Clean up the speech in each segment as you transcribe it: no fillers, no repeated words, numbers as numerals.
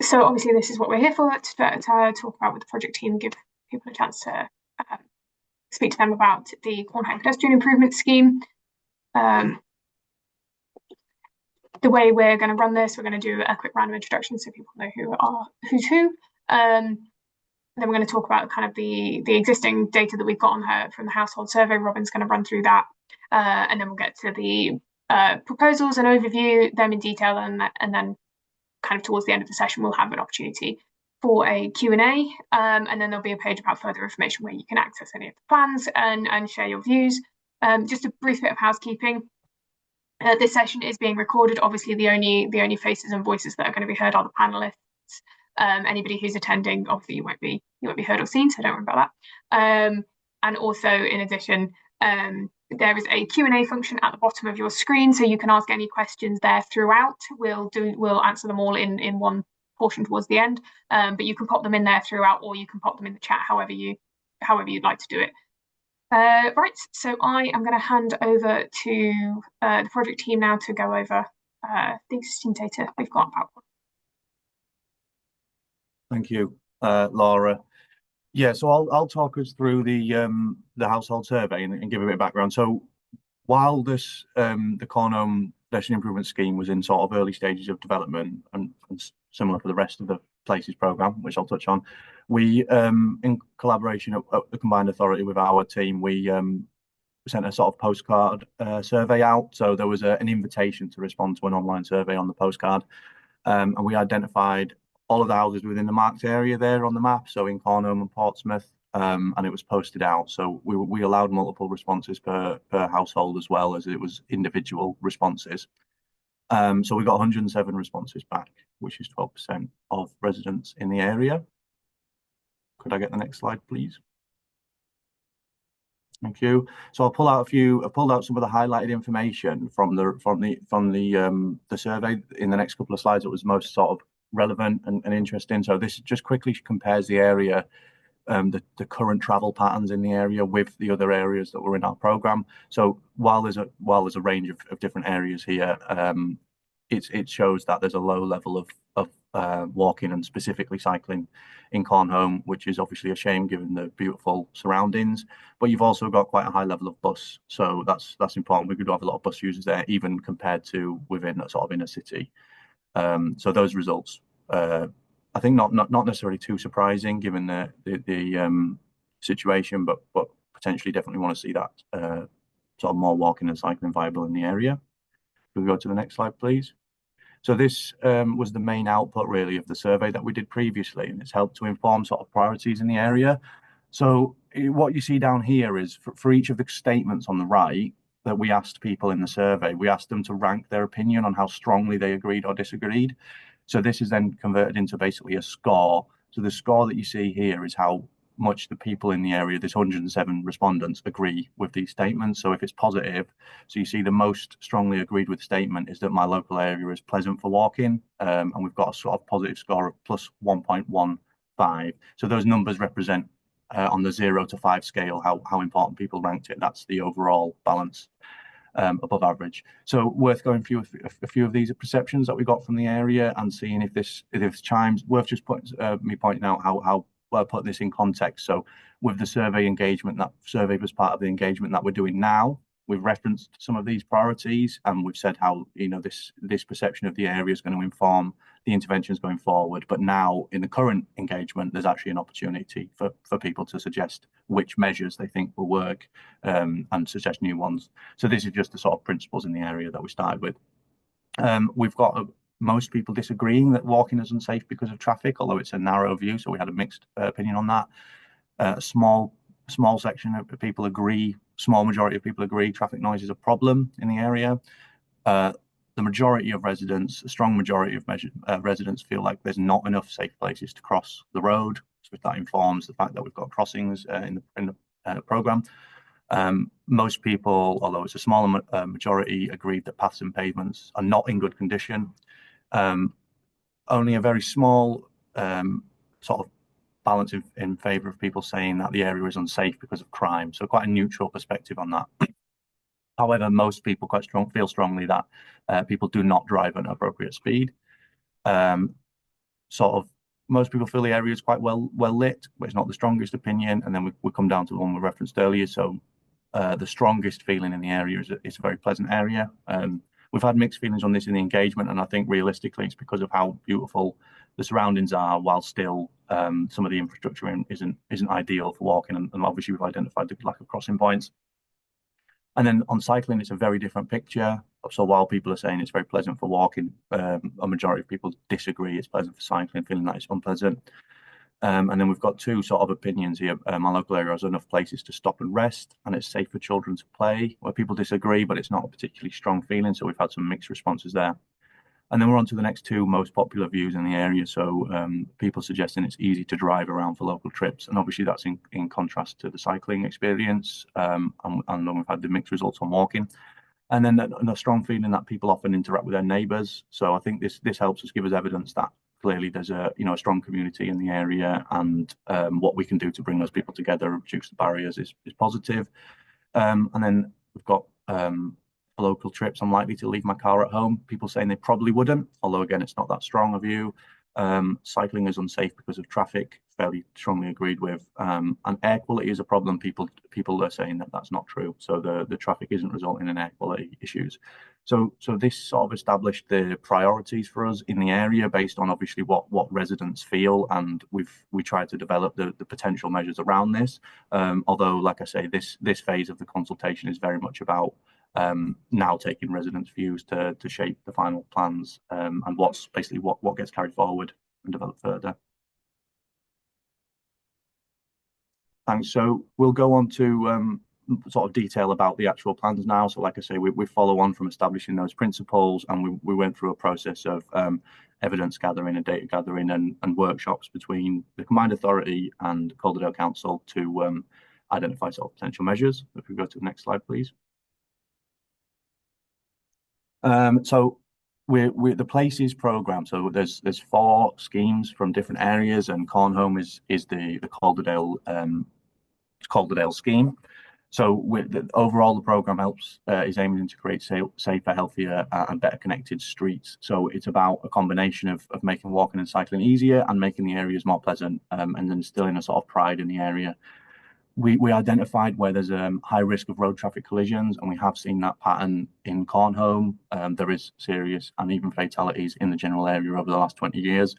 So obviously this is what we're here for, to talk about with the project team, give people a chance to speak to them about the Cornholme Pedestrian Improvement Scheme. The way we're going to run this, we're going to do a quick random introduction so people know who's who. Then we're going to talk about kind of the existing data that we've got on her from the household survey. Robin's going to run through that, and then we'll get to the proposals and overview them in detail, and then kind of towards the end of the session we'll have an opportunity for a Q&A, and then there'll be a page about further information where you can access any of the plans and share your views. Just a brief bit of housekeeping. This session is being recorded. Obviously, the only faces and voices that are going to be heard are the panelists. Anybody who's attending, obviously, you won't be heard or seen, so don't worry about that. And also, in addition, there is a Q&A function at the bottom of your screen, so you can ask any questions there throughout. We'll answer them all in one portion towards the end, but you can pop them in there throughout, or you can pop them in the chat, however you'd like to do it. Right, so I am going to hand over to the project team now to go over the existing data we've got about. Thank you, Laura. Yeah, so I'll talk us through the household survey and give a bit of background. So while this the Cornholme Pedestrian Improvement Scheme was in sort of early stages of development and similar for the rest of the Places programme, which I'll touch on, we in collaboration at the Combined Authority with our team, we sent a sort of postcard survey out. So there was an invitation to respond to an online survey on the postcard, and we identified all of the houses within the marked area there on the map, so in Cornholme and Portsmouth, and it was posted out. So we allowed multiple responses per household as well as it was individual responses. So we got 107 responses back, which is 12% of residents in the area. Could I get the next slide, please? Thank you. So I'll pull out some of the highlighted information from the survey in the next couple of slides that was most sort of relevant and interesting. So this just quickly compares the area, the current travel patterns in the area with the other areas that were in our programme. So while there's a range of different areas here, it shows that there's a low level of walking and specifically cycling in Cornholme, which is obviously a shame given the beautiful surroundings. But you've also got quite a high level of bus, so that's important. We could have a lot of bus users there, even compared to within a sort of inner city. So those results, I think not necessarily too surprising given the situation, but potentially definitely want to see that sort of more walking and cycling viable in the area. Can we go to the next slide, please? So this was the main output really of the survey that we did previously, and it's helped to inform sort of priorities in the area. So what you see down here is for each of the statements on the right that we asked people in the survey, we asked them to rank their opinion on how strongly they agreed or disagreed. So this is then converted into basically a score. So the score that you see here is how much the people in the area, this 107 respondents, agree with these statements. So if it's positive, so you see the most strongly agreed with statement is that my local area is pleasant for walking, and we've got a sort of positive score of plus 1.15. So those numbers represent on the 0 to 5 scale how important people ranked it. That's the overall balance above average. So worth going through a few of these perceptions that we got from the area and seeing if this chimes. Worth just pointing out how well put this in context. So with the survey engagement, that survey was part of the engagement that we're doing now. We've referenced some of these priorities, and we've said how this perception of the area is going to inform the interventions going forward. But now in the current engagement, there's actually an opportunity for people to suggest which measures they think will work, and suggest new ones. So this is just the sort of principles in the area that we started with. We've got most people disagreeing that walking is unsafe because of traffic, although it's a narrow view, so we had a mixed opinion on that. A small section of people agree, small majority of people agree traffic noise is a problem in the area. The majority of residents, a strong majority of residents feel like there's not enough safe places to cross the road. So that informs the fact that we've got crossings in the programme. Most people, although it's a smaller majority, agreed that paths and pavements are not in good condition. Only a very small sort of balance in favour of people saying that the area is unsafe because of crime. So quite a neutral perspective on that. However, most people feel strongly that people do not drive at an appropriate speed. sort of most people feel the area is quite well lit, but it's not the strongest opinion. And then we come down to the one we referenced earlier. So the strongest feeling in the area is it's a very pleasant area. We've had mixed feelings on this in the engagement, and I think realistically it's because of how beautiful the surroundings are, while still some of the infrastructure isn't ideal for walking, and obviously we've identified the lack of crossing points. And then on cycling, it's a very different picture. So while people are saying it's very pleasant for walking, a majority of people disagree it's pleasant for cycling, feeling that it's unpleasant. And then we've got two sort of opinions here. My local area has enough places to stop and rest, and it's safe for children to play, where people disagree, but it's not a particularly strong feeling. So we've had some mixed responses there. And then we're on to the next two most popular views in the area. So people suggesting it's easy to drive around for local trips. And obviously that's in contrast to the cycling experience. And then we've had the mixed results on walking. And then a strong feeling that people often interact with their neighbours. So I think this helps us give us evidence that clearly there's a strong community in the area, and what we can do to bring those people together and reduce the barriers is positive. And then we've got for local trips, I'm likely to leave my car at home. People saying they probably wouldn't, although again, it's not that strong a view. Cycling is unsafe because of traffic, fairly strongly agreed with. And air quality is a problem. People are saying that that's not true. So the traffic isn't resulting in air quality issues. So this sort of established the priorities for us in the area based on obviously what residents feel, and we tried to develop the potential measures around this. Although, like I say, this phase of the consultation is very much about now taking residents' views to shape the final plans, and what's basically what gets carried forward and developed further. Thanks. So we'll go on to sort of detail about the actual plans now. So like I say, we follow on from establishing those principles, and we went through a process of evidence gathering and data gathering and workshops between the Combined Authority and Calderdale Council to identify sort of potential measures. If we go to the next slide, please. So we're the Places programme. So there's 4 schemes from different areas, and Cornholme is the Calderdale scheme. So overall, the programme is aiming to create safer, healthier, and better connected streets. So it's about a combination of making walking and cycling easier and making the areas more pleasant, and then instilling a sort of pride in the area. We identified where there's a high risk of road traffic collisions, and we have seen that pattern in Cornholme. There is serious and even fatalities in the general area over the last 20 years.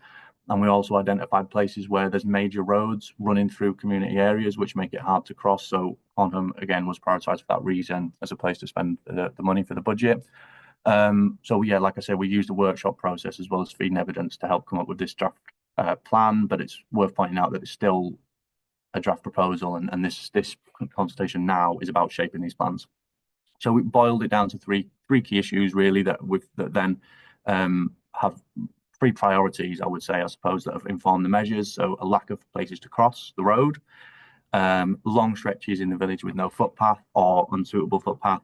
And we also identified places where there's major roads running through community areas, which make it hard to cross. So Cornholme, again, was prioritised for that reason as a place to spend the money for the budget. So yeah, like I said, we used the workshop process as well as feeding evidence to help come up with this draft plan, but it's worth pointing out that it's still a draft proposal, and this consultation now is about shaping these plans. So we boiled it down to three key issues really that then have 3 priorities, I would say, I suppose, that have informed the measures. So a lack of places to cross the road, long stretches in the village with no footpath or unsuitable footpath,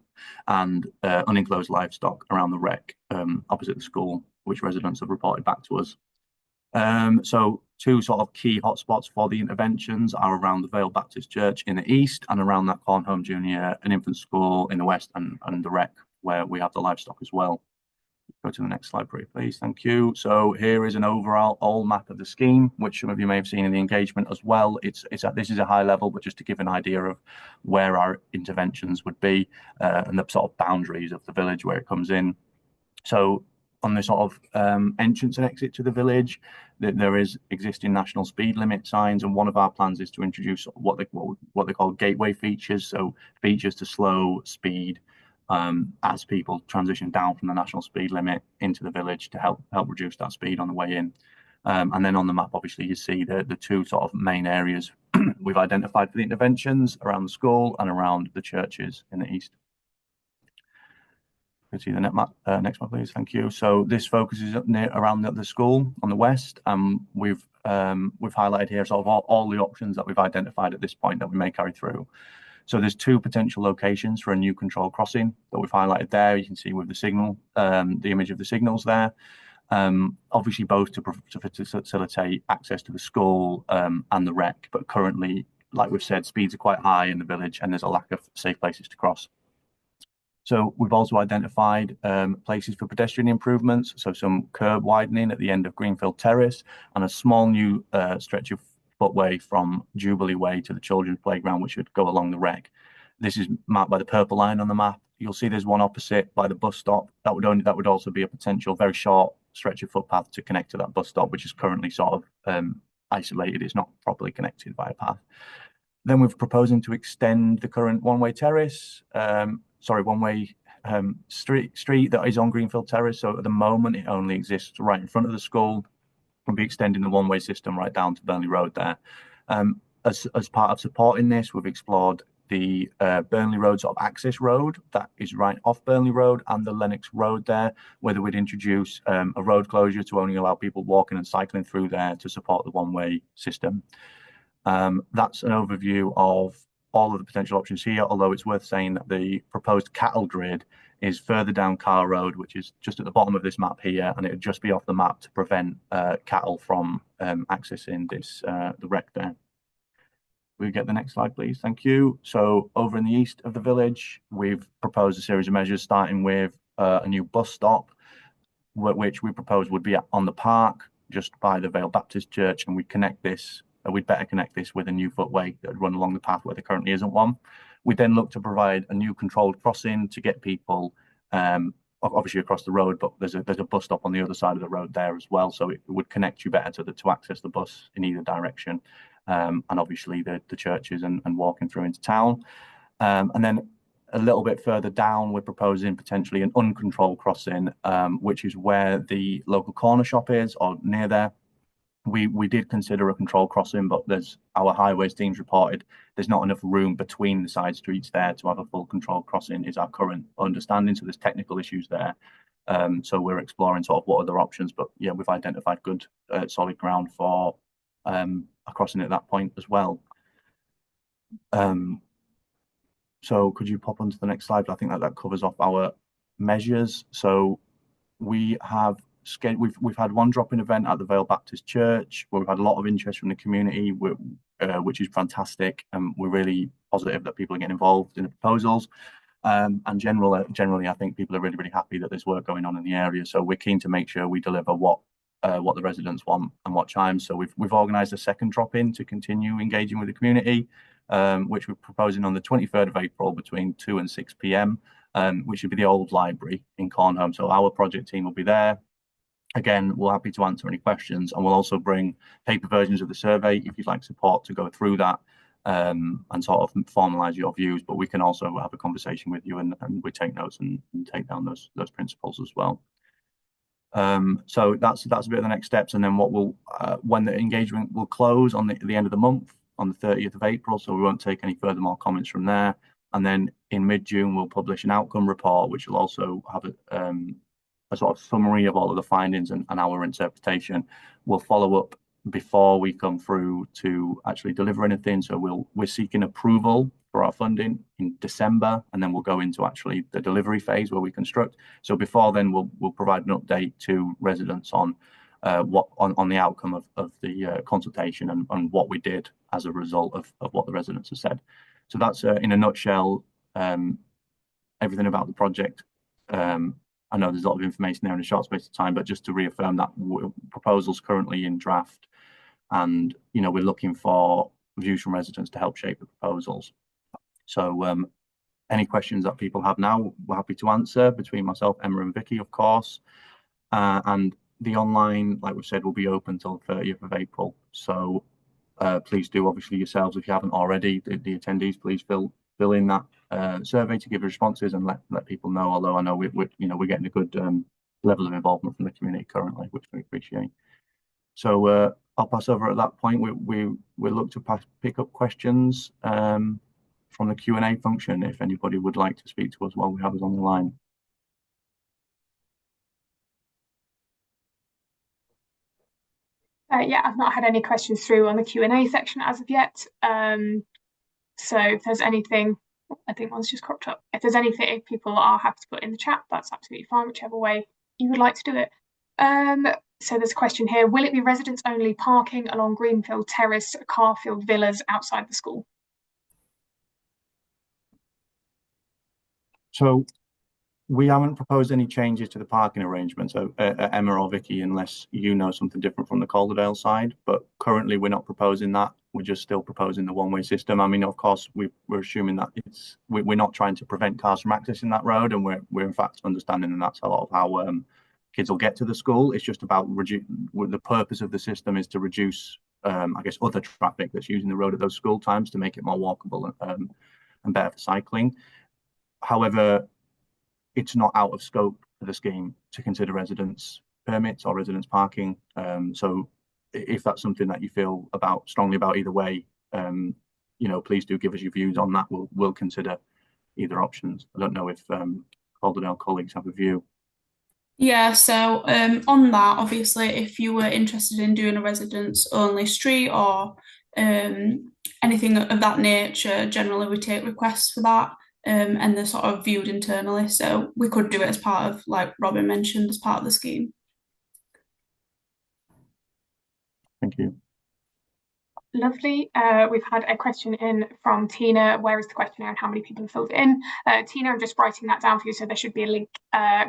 and unenclosed livestock around the wreck opposite the school, which residents have reported back to us. So 2 sort of key hotspots for the interventions are around the Vale Baptist Church in the east, and around that Cornholme Junior and Infant School in the west, and the wreck where we have the livestock as well. Go to the next slide, please. Thank you. So here is an overall map of the scheme, which some of you may have seen in the engagement as well. This is a high level, but just to give an idea of where our interventions would be, and the sort of boundaries of the village where it comes in. So on the sort of entrance and exit to the village, there is existing national speed limit signs, and one of our plans is to introduce what they call gateway features, so features to slow speed as people transition down from the national speed limit into the village to help reduce that speed on the way in. And then on the map, obviously, you see the 2 sort of main areas we've identified for the interventions around the school and around the churches in the east. See the next one, please. Thank you. So this focuses around the school on the west. We've highlighted here sort of all the options that we've identified at this point that we may carry through. So there's 2 potential locations for a new control crossing that we've highlighted there. You can see with the signal, the image of the signals there. Obviously both to facilitate access to the school and the wreck, but currently, like we've said, speeds are quite high in the village and there's a lack of safe places to cross. So we've also identified places for pedestrian improvements, so some curb widening at the end of Greenfield Terrace and a small new stretch of footway from Jubilee Way to the children's playground, which would go along the rec. This is marked by the purple line on the map. You'll see there's one opposite by the bus stop. That would also be a potential very short stretch of footpath to connect to that bus stop, which is currently sort of isolated. It's not properly connected by a path. Then we're proposing to extend the current one-way terrace, one-way street that is on Greenfield Terrace. So at the moment, it only exists right in front of the school. We'll be extending the one-way system right down to Burnley Road there. As part of supporting this, we've explored the Burnley Road sort of access road that is right off Burnley Road and the Lennox Road there, whether we'd introduce a road closure to only allow people walking and cycling through there to support the one-way system. That's an overview of all of the potential options here, although it's worth saying that the proposed cattle grid is further down Carr Road, which is just at the bottom of this map here, and it would just be off the map to prevent cattle from accessing the wreck there. We get the next slide, please. Thank you. So over in the east of the village, we've proposed a series of measures, starting with a new bus stop, which we propose would be on the park, just by the Vale Baptist Church, and we'd better connect this with a new footway that would run along the path where there currently isn't one. We then look to provide a new controlled crossing to get people obviously across the road, but there's a bus stop on the other side of the road there as well, so it would connect you better to access the bus in either direction, and obviously the churches and walking through into town. And then a little bit further down, we're proposing potentially an uncontrolled crossing, which is where the local corner shop is, or near there. We did consider a control crossing, but our highways teams reported there's not enough room between the side streets there to have a full control crossing, is our current understanding. So there's technical issues there. So we're exploring sort of what other options, but yeah, we've identified good solid ground for a crossing at that point as well. So could you pop onto the next slide? I think that covers off our measures. So we've had one drop-in event at the Vale Baptist Church where we've had a lot of interest from the community, which is fantastic, and we're really positive that people are getting involved in the proposals. And generally, I think people are really, really happy that there's work going on in the area. So we're keen to make sure we deliver what the residents want and what chimes. So we've organised a second drop-in to continue engaging with the community, which we're proposing on the 23rd of April between 2 and 6 p.m, which should be the old library in Cornholme. So our project team will be there. Again, we're happy to answer any questions, and we'll also bring paper versions of the survey if you'd like support to go through that and sort of formalise your views. But we can also have a conversation with you, and we take notes and take down those principles as well. So that's a bit of the next steps, and then when the engagement will close on the end of the month on the 30th of April. So we won't take any more comments from there. And then in mid-June, we'll publish an outcome report, which will also have a sort of summary of all of the findings and our interpretation. We'll follow up before we come through to actually deliver anything. So we're seeking approval for our funding in December, and then we'll go into actually the delivery phase where we construct. So before then, we'll provide an update to residents on the outcome of the consultation and what we did as a result of what the residents have said. So that's in a nutshell everything about the project. I know there's a lot of information there in a short space of time, but just to reaffirm that proposal's currently in draft, and we're looking for views from residents to help shape the proposals. So any questions that people have now, we're happy to answer between myself, Emma, and Vicky, of course. And the online, like we've said, will be open till 30th of April. So please do, obviously yourselves, if you haven't already, the attendees, please fill in that survey to give responses and let people know. Although I know we're getting a good level of involvement from the community currently, which we appreciate. So I'll pass over at that point. We look to pick up questions from the Q&A function if anybody would like to speak to us while we have us on the line. Yeah, I've not had any questions through on the Q&A section as of yet. So if there's anything, I think one's just cropped up. If there's anything people are happy to put in the chat, that's absolutely fine, whichever way you would like to do it. So there's a question here: will it be residents only parking along Greenfield Terrace, Carfield Villas outside the school? So We haven't proposed any changes to the parking arrangements, Emma or Vicky, unless you know something different from the Calderdale side. But currently, we're not proposing that. We're just still proposing the one-way system. I mean, of course, we're assuming that we're not trying to prevent cars from accessing that road, and we're in fact understanding that that's a lot of how kids will get to the school. It's just about the purpose of the system is to reduce, I guess, other traffic that's using the road at those school times to make it more walkable and better for cycling. However, it's not out of scope for the scheme to consider residence permits or residence parking. So if that's something that you feel strongly about either way, please do give us your views on that. We'll consider either options. I don't know if Calderdale colleagues have a view. Yeah, so on that, obviously, if you were interested in doing a residence only street or anything of that nature, generally we take requests for that. And they're sort of viewed internally. So we could do it as part of, like Robin mentioned, as part of the scheme. Thank you. Lovely. We've had a question in from Tina. Where is the questionnaire and how many people have filled it in? Tina, I'm just writing that down for you. So there should be a link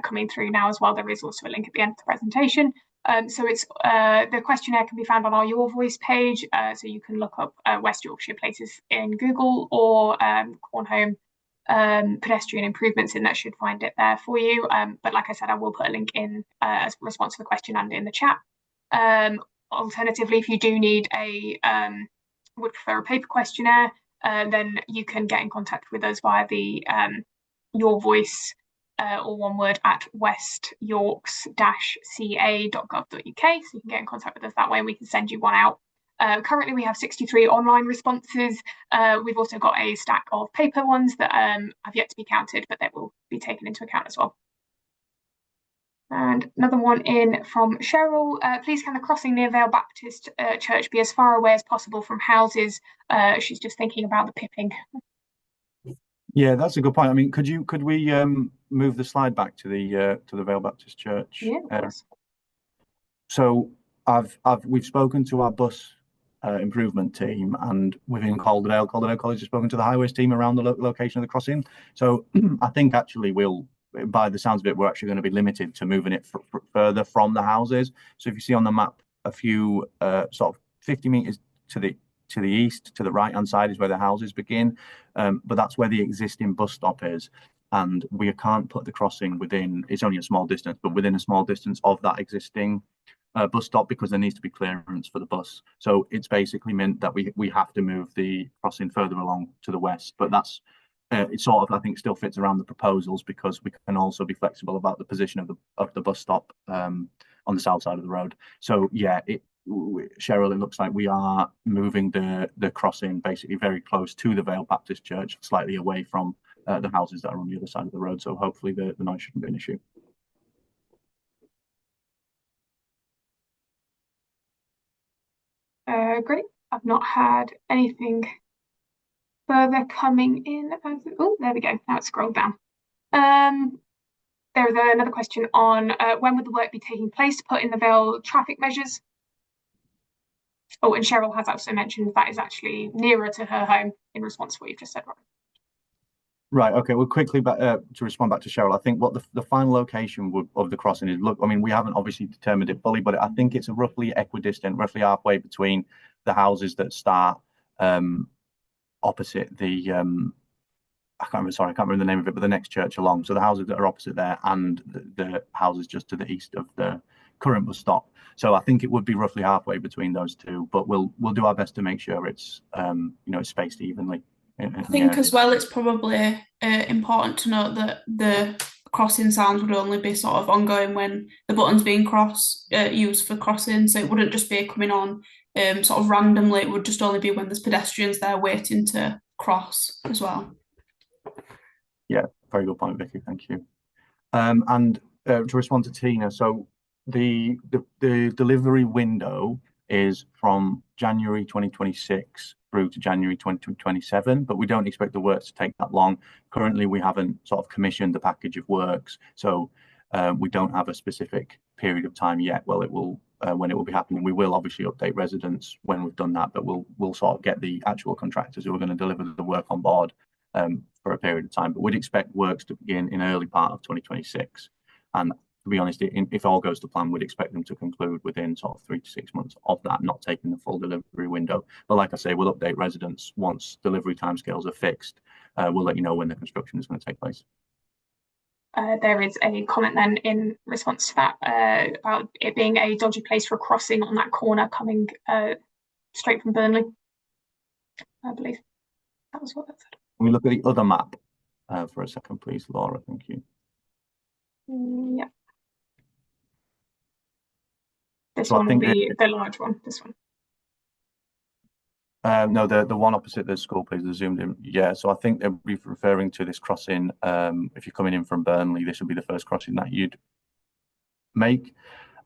coming through now as well. There is also a link at the end of the presentation. So it's the questionnaire can be found on our Your Voice page. So you can look up West Yorkshire Places in Google or Cornholme Pedestrian improvements, and that should find it there for you. But like I said, I will put a link in as a response to the question and in the chat. Alternatively, if you do need would prefer a paper questionnaire, then you can get in contact with us via the Your Voice or one word at westyorks-ca.gov.uk. So you can get in contact with us that way and we can send you one out. Currently, we have 63 online responses. We've also got a stack of paper ones that have yet to be counted, but they will be taken into account as well. And another one in from Cheryl. Please can the crossing near Vale Baptist Church be as far away as possible from houses? She's just thinking about the pipping. Yeah, that's a good point. I mean, could we move the slide back to the Vale Baptist Church? Yeah, of course. So we've spoken to our bus improvement team, and within Calderdale College has spoken to the highways team around the location of the crossing. So I think actually by the sounds of it, we're actually going to be limited to moving it further from the houses. So if you see on the map, a few sort of 50 meters to the east, to the right hand side is where the houses begin, but that's where the existing bus stop is. And we can't put the crossing within, it's only a small distance, but within a small distance of that existing bus stop, because there needs to be clearance for the bus. So it's basically meant that we have to move the crossing further along to the west, but that's it sort of, I think, still fits around the proposals because we can also be flexible about the position of the bus stop on the south side of the road. So yeah, Cheryl, it looks like we are moving the crossing basically very close to the Vale Baptist Church, slightly away from the houses that are on the other side of the road. So hopefully the noise shouldn't be an issue. Great. I've not had anything further coming in. Oh, there we go. Now it's scrolled down. There is another question on when would the work be taking place to put in the Vale traffic measures? Oh, and Cheryl has also mentioned that is actually nearer to her home in response to what you've just said, Robin. Right. Okay. Well, quickly to respond back to Cheryl, I think what the final location of the crossing is. Look, I mean, we haven't obviously determined it fully, but I think it's a roughly equidistant, roughly halfway between the houses that start opposite the I can't remember the name of it, but the next church along. So the houses that are opposite there and the houses just to the east of the current bus stop. So I think it would be roughly halfway between those two, but we'll do our best to make sure it's it's spaced evenly. I think as well, it's probably important to note that the crossing sounds would only be sort of ongoing when the button's being used for crossing. So it wouldn't just be coming on sort of randomly. It would just only be when there's pedestrians there waiting to cross as well. Yeah, very good point, Vicky. Thank you. And to respond to Tina, so the delivery window is from January 2026 through to January 2027, but we don't expect the works to take that long. Currently, we haven't sort of commissioned the package of works, so we don't have a specific period of time yet. Well, it will when it will be happening. We will obviously update residents when we've done that, but we'll sort of get the actual contractors who are going to deliver the work on board for a period of time. But we'd expect works to begin in early part of 2026. And to be honest, if all goes to plan, we'd expect them to conclude within sort of 3 to 6 months of that, not taking the full delivery window. But like I say, we'll update residents once delivery timescales are fixed. We'll let you know when the construction is going to take place. There is a comment then in response to that about it being a dodgy place for crossing on that corner coming straight from Burnley. I believe that was what that said. Can we look at the other map for a second, please, Laura? Thank you. Yeah. This So one will be the large one, this one. No, the one opposite the school, please, the zoomed in. Yeah, so I think they'll be referring to this crossing. If you're coming in from Burnley, this will be the first crossing that you'd make.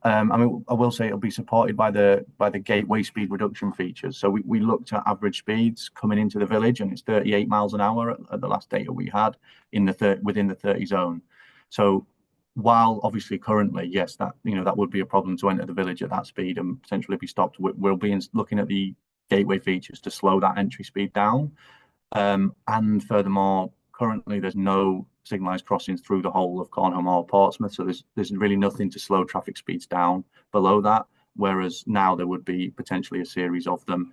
I mean, I will say it'll be supported by the gateway speed reduction features. So we looked at average speeds coming into the village, and it's 38 miles an hour at the last data we had within the 30 zone. So while obviously currently, yes, that would be a problem to enter the village at that speed and potentially be stopped. We'll be looking at the gateway features to slow that entry speed down. And furthermore, currently there's no signalised crossings through the whole of Cornholme or Portsmouth, so there's really nothing to slow traffic speeds down below that, whereas now there would be potentially a series of them.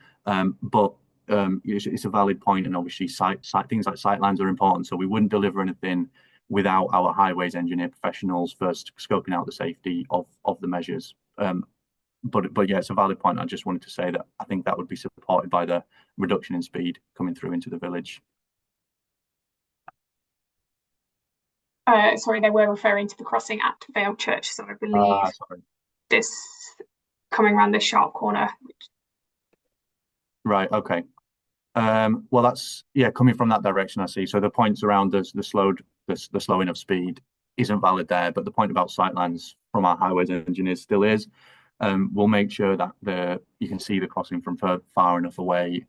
But it's a valid point, and obviously things like sightlines are important, so we wouldn't deliver anything without our highways engineer professionals first scoping out the safety of the measures. But yeah, it's a valid point. I just wanted to say that I think that would be supported by the reduction in speed coming through into the village. Sorry, they were referring to the crossing at Vale Church, so I believe this coming around this sharp corner. Right, okay. Well, that's, yeah, coming from that direction, I see. So the points around the slowing of speed isn't valid there, but the point about sightlines from our highways engineers still is. We'll make sure that you can see the crossing from far enough away.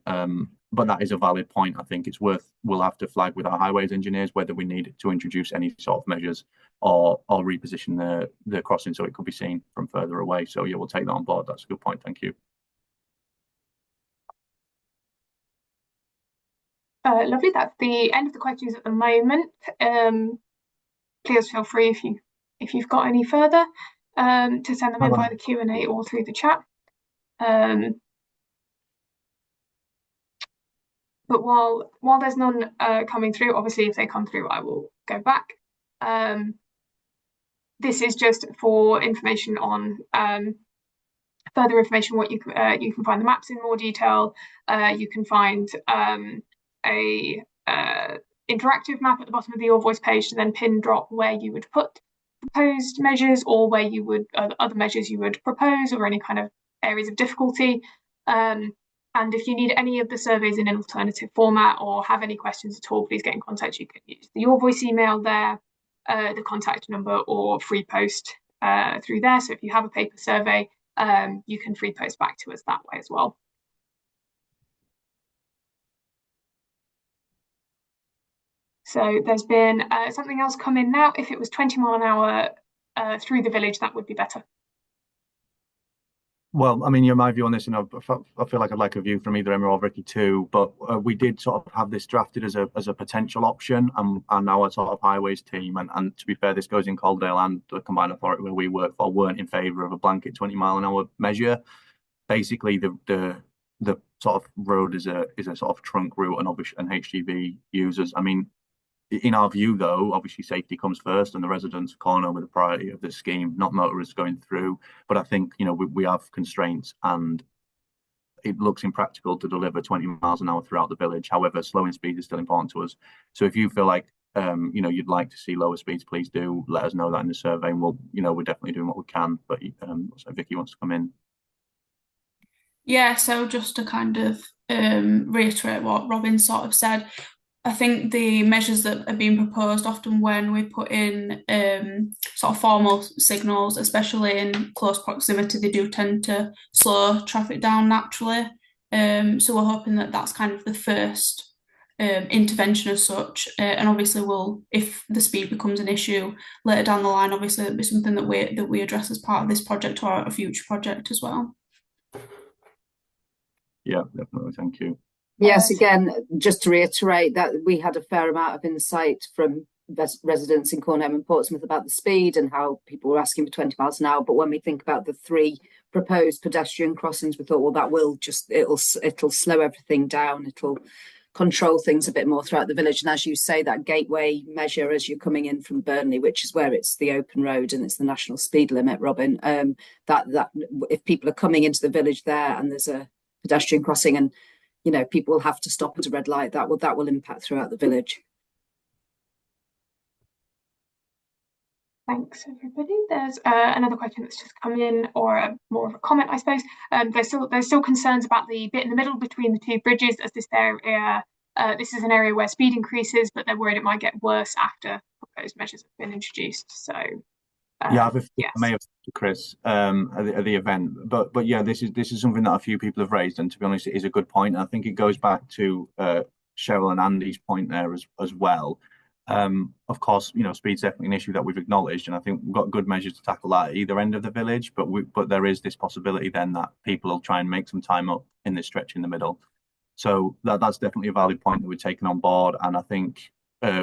But that is a valid point. I think we'll have to flag with our highways engineers whether we need to introduce any sort of measures or reposition the crossing so it could be seen from further away. So yeah, we'll take that on board. That's a good point. Thank you. Lovely. That's the end of the questions at the moment. Please feel free if you've got any further to send them in via the Q&A or through the chat. But while there's none coming through, obviously if they come through, I will go back. This is just for information on further information. What you can find the maps in more detail. You can find a interactive map at the bottom of the Your Voice page to then pin drop where you would put proposed measures or where you would other measures you would propose or any kind of areas of difficulty. And if you need any of the surveys in an alternative format or have any questions at all, please get in contact. You can use the Your Voice email there, the contact number, or free post through there. So if you have a paper survey, you can free post back to us that way as well. So there's been something else come in now. If it was 20 mile an hour through the village, that would be better. Well, I mean, my view on this, and I feel like I'd like a view from either Emma or Vicky too, but we did sort of have this drafted as a potential option, and our sort of highways team, and to be fair, this goes in Calderdale and the combined authority where we work for, weren't in favour of a blanket 20 mile an hour measure. Basically, the sort of road is a sort of trunk route, and obviously, and HGV users. I mean, in our view, though, obviously safety comes first, and the residents of Cornholme are the priority of this scheme, not motorists going through. But I think, we have constraints, and it looks impractical to deliver 20 miles an hour throughout the village. However, slowing speed is still important to us. So if you feel like, you'd like to see lower speeds, please do let us know that in the survey, and we're definitely doing what we can. But so Vicky wants to come in. Yeah, so just to kind of reiterate what Robin sort of said, I think the measures that are being proposed often when we put in sort of formal signals, especially in close proximity, they do tend to slow traffic down naturally. So we're hoping that that's kind of the first intervention as such. And obviously if the speed becomes an issue later down the line, obviously it'll be something that we address as part of this project or a future project as well. Yeah, definitely. Thank you. Yes, again, just to reiterate that we had a fair amount of insight from residents in Cornholme and Portsmouth about the speed and how people were asking for 20 miles an hour. But when we think about the 3 proposed pedestrian crossings, we thought, well, that will just, it'll slow everything down. It'll control things a bit more throughout the village. And as you say, that gateway measure as you're coming in from Burnley, which is where it's the open road and it's the national speed limit, Robin, that if people are coming into the village there and there's a pedestrian crossing and people will have to stop at a red light, that will impact throughout the village. Thanks, everybody. There's another question that's just come in, or more of a comment, I suppose. There's still concerns about the bit in the middle between the 2 bridges, as this area, this is an area where speed increases, but they're worried it might get worse after proposed measures have been introduced. So I may have to Chris at the event, but yeah, this is something that a few people have raised, and to be honest, it is a good point. I think it goes back to Cheryl and Andy's point there as well. Of course, speed's definitely an issue that we've acknowledged, and I think we've got good measures to tackle that at either end of the village. But there is this possibility then that people will try and make some time up in this stretch in the middle. So that's definitely a valid point that we're taking on board, and I think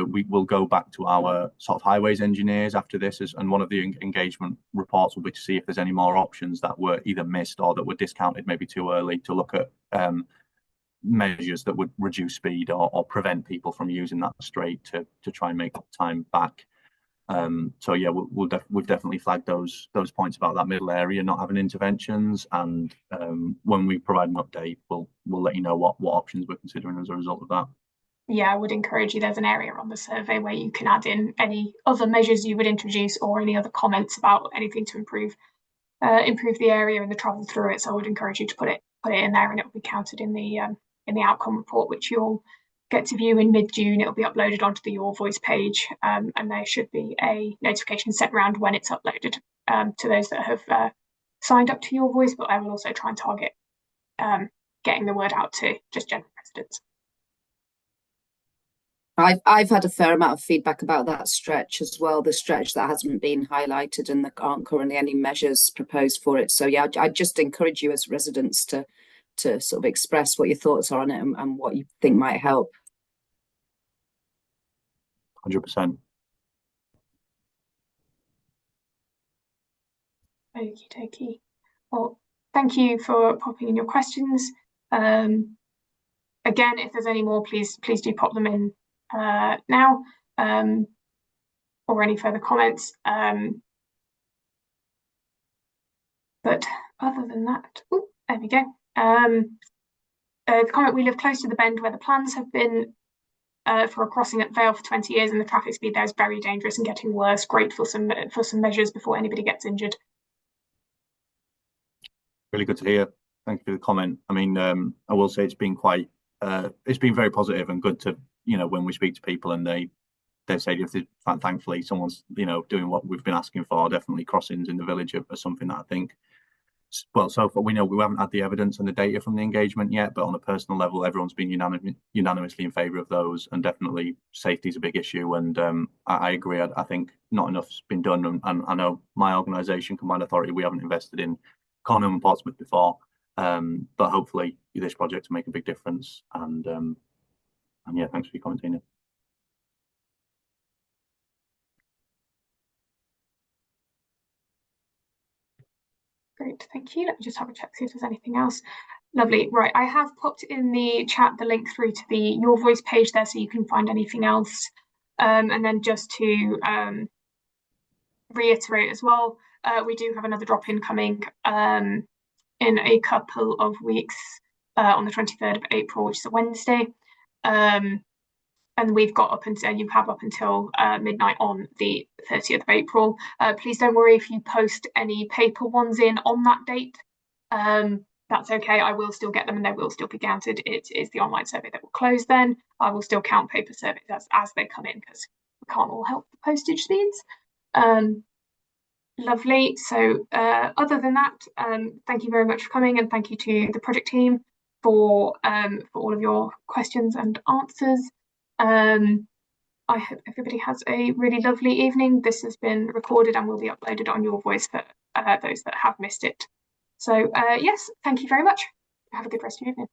we will go back to our sort of highways engineers after this, and one of the engagement reports will be to see if there's any more options that were either missed or that were discounted maybe too early, to look at measures that would reduce speed or prevent people from using that straight to try and make time back. So yeah, we've definitely flagged those points about that middle area not having interventions, and when we provide an update, we'll let you know what options we're considering as a result of that. Yeah, I would encourage you. There's an area on the survey where you can add in any other measures you would introduce or any other comments about anything to improve the area and the travel through it. So I would encourage you to put it in there, and it will be counted in the outcome report, which you'll get to view in mid-June. It'll be uploaded onto the Your Voice page, and there should be a notification sent around when it's uploaded to those that have signed up to Your Voice. But I will also try and target getting the word out to just general residents. I've had a fair amount of feedback about that stretch as well, the stretch that hasn't been highlighted and there aren't currently any measures proposed for it. So yeah, I just encourage you as residents to sort of express what your thoughts are on it and what you think might help. 100%. Okie dokie. Well, thank you for popping in your questions. Again, if there's any more, please do pop them in now, or any further comments. But other than that, there we go. The comment: we live close to the bend where the plans have been for a crossing at Vale for 20 years, and the traffic speed there is very dangerous and getting worse. Great for some measures before anybody gets injured. Really good to hear. Thank you for the comment. I mean, I will say it's been very positive and good to, when we speak to people and they say, thankfully someone's, doing what we've been asking for. Definitely crossings in the village are something that I think, well, so far we know we haven't had the evidence and the data from the engagement yet, but on a personal level, everyone's been unanimously in favour of those, and definitely safety is a big issue. And I agree. I think not enough's been done, and I know my organisation, Combined Authority, we haven't invested in Cornholme and Portsmouth before, but hopefully this project will make a big difference. And yeah, thanks for your comment, Tina. Great, thank you. Let me just have a check, see if there's anything else. Lovely. Right, I have popped in the chat the link through to the Your Voice page there, so you can find anything else. And then just to reiterate as well, we do have another drop-in coming in a couple of weeks, on the 23rd of April, which is a Wednesday. And we've got up until midnight on the 30th of April. Please don't worry if you post any paper ones in on that date. That's okay. I will still get them and they will still be counted. It is the online survey that will close then. I will still count paper surveys as they come in, because we can't all help the postage speeds. Lovely. So other than that, thank you very much for coming, and thank you to the project team for all of your questions and answers. I hope everybody has a really lovely evening. This has been recorded and will be uploaded on Your Voice for those that have missed it. So yes, thank you very much. Have a good rest of your evening.